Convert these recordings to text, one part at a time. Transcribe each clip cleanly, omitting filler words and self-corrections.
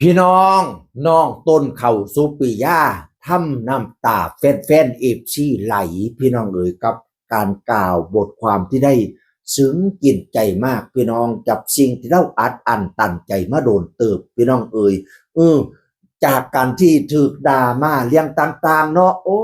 พี่น้องต้นเข่าสุปิยาทำน้ำตาแฟนเอฟซีไหลพี่น้องเอ๋ยกับการกล่าวบทความที่ได้ซึ้งกินใจมากพี่น้องกับสิ่งที่เราอัดอั้นตันใจมาโดนเติบพี่น้องเอ๋ยเออจากการที่ถูกด่ามาเรื่องต่างๆเนาะโอ้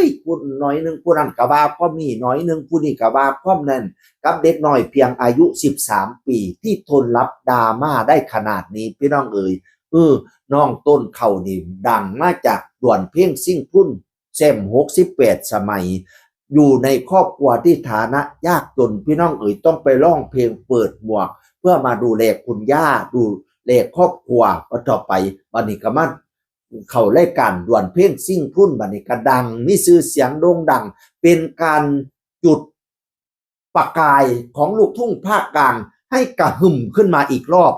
ยผู้น้อยหนึ่งผู้นั้นกะว่าพร้อมนี่น้อยหนึ่งผู้นี้กะว่าพร้อมนั่นกับเด็กน้อยเพียงอายุ13 ปีที่ทนรับดราม่าได้ขนาดนี้พี่น้องเอ๋ย เออน้องต้นเขานี่ดังมาจากด่วนเพ่งซิ่งพุ่นเซม68 สมัยอยู่ในครอบครัวที่ฐานะยากจนพี่น้องเอ๋ยต้องไปร้องเพลงเปิดหมวกเพื่อมาดูแลคุณย่าดูแลครอบครัวก็ต่อไปบัดนี้ก็มาเขารายการด่วนเพ่งซิ่งพุ่นบัดนี้ก็ดังมีชื่อเสียงโด่งดังเป็นการจุดประกายของลูกทุ่งภาคกลางให้กระหึ่มขึ้นมาอีกรอบ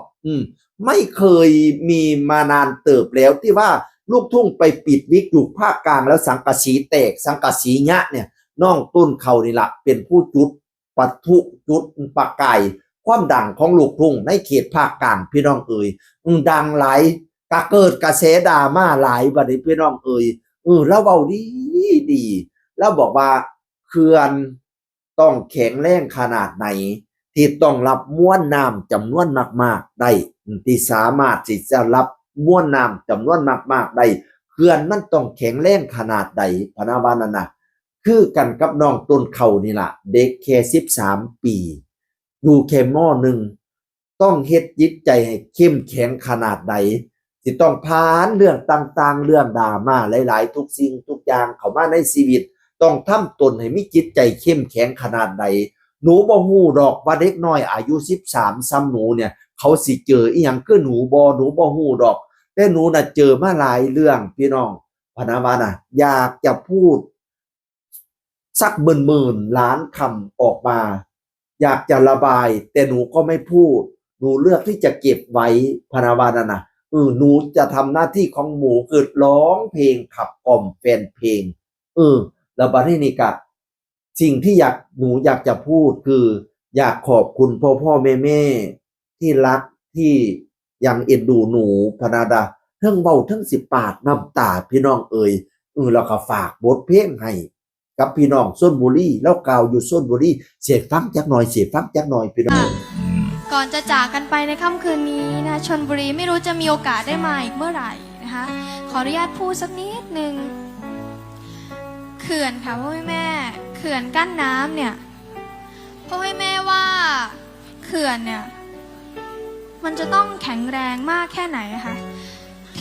ไม่เคยมีมานานเติบแล้วที่ว่าลูกทุ่งไปปิดวิกอยู่ภาคกลางแล้วสังกะสีแตกสังกะสีเงะเนี่ยน้องต้นเขานี่ละเป็นผู้จุดปัทุจุดประกายความดังของลูกทุ่งในเขตภาคกลางพี่น้องเอ๋ยดังหลายกะเกิดกระแสดราม่าหลายบัดนี้พี่น้องเอ๋ยแล้วเว้าดีแล้วบอกว่าเขื่อนต้องแข็งแรงขนาดไหนที่ต้องรับมวลน้ำจำนวนมากๆได้ที่สามารถที่จะรับมวลน้ำจำนวนมากๆได้เขื่อนมันต้องแข็งแรงขนาดใดพะนะว่านั่นนะคือกันกับน้องต้นเขานี่ล่ะเด็กแค่13 ปีอยู่แค่มหนึ่งต้องเฮ็ดจิตใจให้เข้มแข็งขนาดใดสิต้องผ่านเรื่องต่างๆเรื่องดราม่าหลายๆทุกสิ่งทุกอย่างเข้ามาในชีวิตต้องทำตนให้มีจิตใจเข้มแข็งขนาดใดหนูบ่ฮู้ดอกว่าเด็กน้อยอายุ13ซ้ำหนูเนี่ยเขาสิเจออีหยังคือหนูบ่ฮู้ดอกแต่หนูน่ะเจอมาหลายเรื่องพี่น้องพะนะว่าน่ะอยากจะพูดสักหมื่นล้านคำออกมาอยากจะระบายแต่หนูก็ไม่พูดหนูเลือกที่จะเก็บไว้พะนะว่านั่นน่ะหนูจะทำหน้าที่ของหมูคือร้องเพลงขับกล่อมแฟนเพลงแล้วบัดนี้นี่ก็สิ่งที่หนูอยากจะพูดคืออยากขอบคุณพ่อแม่ที่รักที่ยังเอ็นดูหนูพะนะดาเทิงเว้าเทิงสิปาดน้ำตาพี่น้องเอ่ยแล้วก็ฝากบทเพลงให้กับพี่น้องชลบุรีแล้วกล่าวอยู่ชลบุรีเสียฟังจักหน่อยพี่น้องก่อนจะจากกันไปในค่ำคืนนี้นะชลบุรีไม่รู้จะมีโอกาสได้มาอีกเมื่อไหร่นะคะขออนุญาตพูดสักนิดนึงเขื่อนค่ะพ่อแม่เขื่อนกั้นน้ำเนี่ยพ่อแม่ว่าเขื่อนเนี่ยมันจะต้องแข็งแรงมากแค่ไหนคะ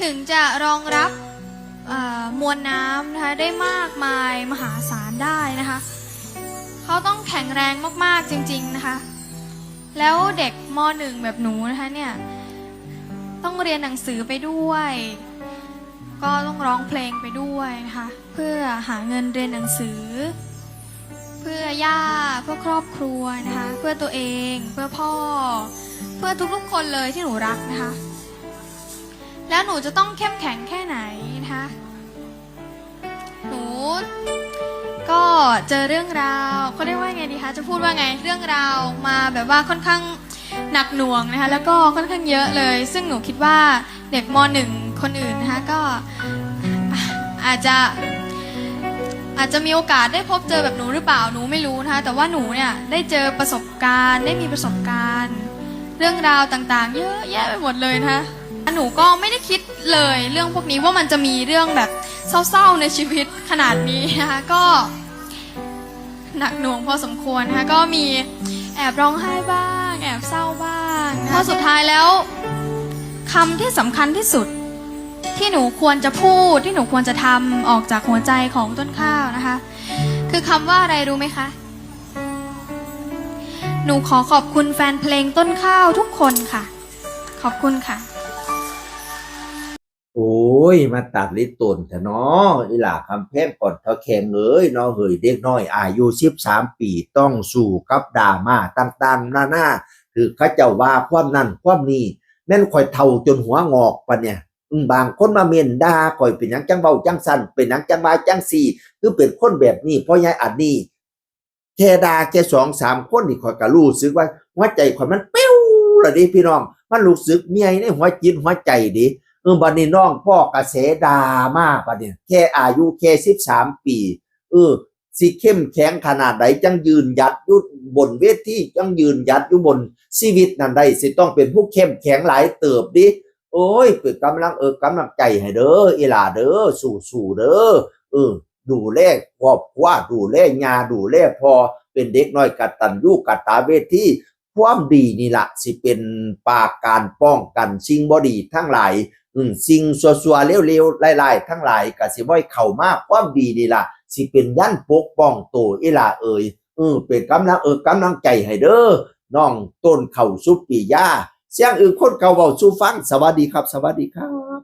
ถึงจะรองรับมวลน้ำนะคะได้มากมายมหาศาลได้นะคะเขาต้องแข็งแรงมากๆจริงๆนะคะแล้วเด็กม.1 แบบหนูนะคะเนี่ยต้องเรียนหนังสือไปด้วยก็ต้องร้องเพลงไปด้วยนะคะเพื่อหาเงินเรียนหนังสือเพื่อย่าเพื่อครอบครัวนะคะเพื่อตัวเองเพื่อพ่อเพื่อทุกๆคนเลยที่หนูรักนะคะแล้วหนูจะต้องเข้มแข็งแค่ไหนนะคะหนูก็เจอเรื่องราวเขาเรียกว่าไงดีคะจะพูดว่าไงเรื่องราวมาแบบว่าค่อนข้างหนักหน่วงนะคะแล้วก็ค่อนข้างเยอะเลยซึ่งหนูคิดว่าเด็กม.1 คนอื่นนะคะก็อาจจะมีโอกาสได้พบเจอแบบหนูหรือเปล่าหนูไม่รู้นะคะแต่ว่าหนูเนี่ยได้เจอประสบการณ์ได้มีประสบการณ์เรื่องราวต่างๆเยอะแยะไปหมดเลยนะคะหนูก็ไม่ได้คิดเลยเรื่องพวกนี้ว่ามันจะมีเรื่องแบบเศร้าๆในชีวิตขนาดนี้นะคะก็หนักหน่วงพอสมควรนะคะก็มีแอบร้องไห้บ้างแอบเศร้าบ้างพอสุดท้ายแล้วคำที่สำคัญที่สุดที่หนูควรจะพูดที่หนูควรจะทำออกจากหัวใจของต้นข้าวนะคะคือคำว่าอะไรรู้ไหมคะหนูขอบคุณแฟนเพลงต้นข้าวทุกคนค่ะขอบคุณค่ะโอ้ยมาตัดลิตนแต่เนาะอีหล่าคำแพงก่อนเท่าแข็งเลยเนาะเฮ้ยเด็กน้อยอายุ13 ปีต้องสู้กับดราม่าต่างๆนาคือเขาเจ้าว่าความนั้นความนี้แม่นข่อยเฒ่าจนหัวงอกปะเนี่ยบางคนมาเมนด่าข่อยเป็นหยังจังเว้าจังสั่นเป็นหยังจังว่าจังซี่คือเป็นคนแบบนี้เพราะยายอันนี้แค่ด่าแค่2-3 คนนี่ข่อยก็รู้สึกว่าหัวใจข่อยมันเป้วล่ะดิพี่น้องมันรู้สึกเมียในหัวจิตหัวใจดิ บัดนี้น้องพ่อกระแสดราม่าบัดนี้แค่อายุแค่13 ปีสิเข้มแข็งขนาดไหนจังยืนหยัดอยู่บนเวทีจังยืนหยัดอยู่บนชีวิตนั่นได้สิต้องเป็นผู้เข้มแข็งหลายเติบดิโอ้ยเป็นกำลังใจให้เด้ออีหล่าเด้อสู้ๆเด้อดูแลครอบครัวดูแลญาดูแลพ่อเป็นเด็กน้อยกตัญญูกตเวทีความดีนี่ล่ะสิเป็นปราการป้องกันสิ่งบ่ดีทั้งหลายสิ่งซัวๆเลวๆหลายๆทั้งหลายก็สิบ่ให้เข้ามาความดีนี่ล่ะสิเป็นยันปกป้องตัวอีหล่าเอ่ยเป็นกำลังใจให้เด้อน้องต้นข้าวสุปปียาเสียงคนเก่าเว้าสู่ฟังสวัสดีครับสวัสดีครับ